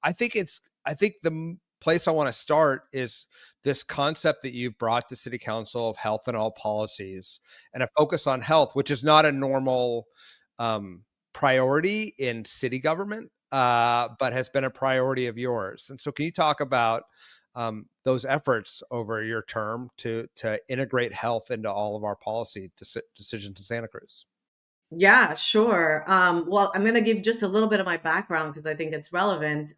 I think the place I want to start is this concept that you've brought to City Council of health and all policies, and a focus on health, which is not a normal priority in city government, but has been a priority of yours. And so can you talk about those efforts over your term to integrate health into all of our policy decisions in Santa Cruz? Yeah, sure. Well, I'm going to give just a little bit of my background because I think it's relevant,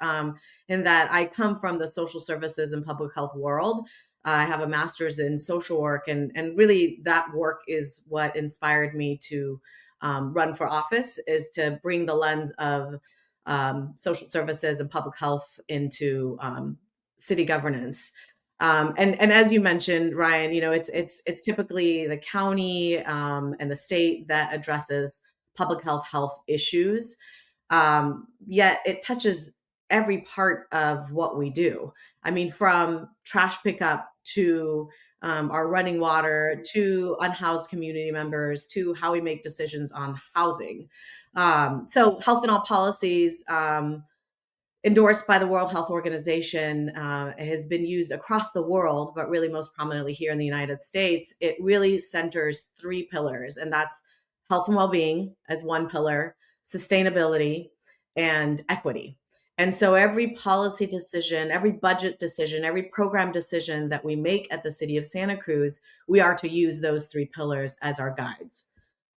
in that I come from the social services and public health world. I have a master's in social work, and really that work is what inspired me to run for office, is to bring the lens of social services and public health into city governance. And as you mentioned, Ryan, it's typically the county and the state that addresses public health issues. Yet it touches every part of what we do. I mean, from trash pickup to our running water, to unhoused community members, to how we make decisions on housing. So health and all policies, endorsed by the World Health Organization, has been used across the world, but really most prominently here in the United States. It really centers three pillars, and that's health and well-being as one pillar, sustainability, and equity. And so every policy decision, every budget decision, every program decision that we make at the City of Santa Cruz, we are to use those three pillars as our guides.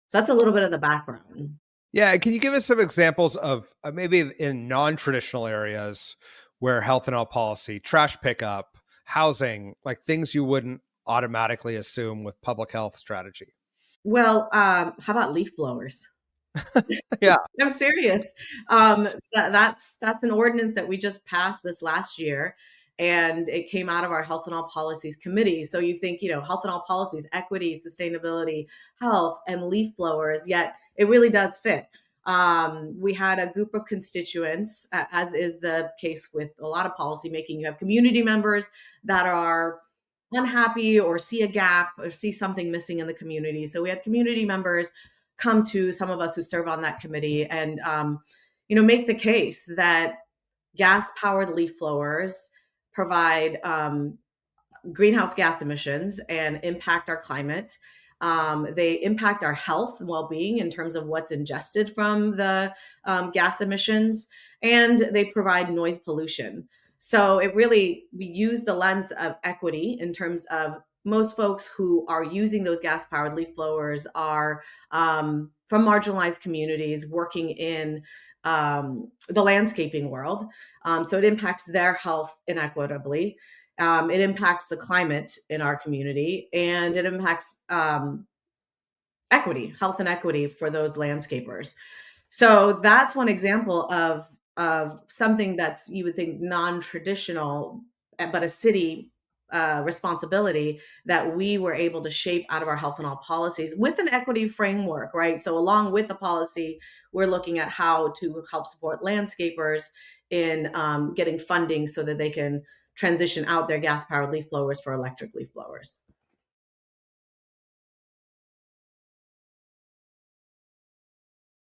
So that's a little bit of the background. Yeah, can you give us some examples of maybe in non-traditional areas where health and health policy, trash pickup, housing, like things you wouldn't automatically assume with public health strategy? Well, how about leaf blowers? Yeah. I'm serious. That's an ordinance that we just passed this last year, and it came out of our Health and All Policies Committee. So you think, health and all policies, equity, sustainability, health, and leaf blowers, yet it really does fit. We had a group of constituents, as is the case with a lot of policymaking. You have community members that are unhappy or see a gap or see something missing in the community. So we had community members come to some of us who serve on that committee and make the case that gas powered leaf blowers provide greenhouse gas emissions and impact our climate. They impact our health and well-being in terms of what's ingested from the gas emissions, and they provide noise pollution. So we use the lens of equity in terms of most folks who are using those gas-powered leaf blowers are from marginalized communities working in the landscaping world. So it impacts their health inequitably. It impacts the climate in our community, and it impacts equity, health and equity for those landscapers. So that's one example of something that's, you would think, non-traditional, but a city responsibility that we were able to shape out of our health and all policies with an equity framework, right? So along with the policy, we're looking at how to help support landscapers in getting funding so that they can transition out their gas-powered leaf blowers for electric leaf blowers.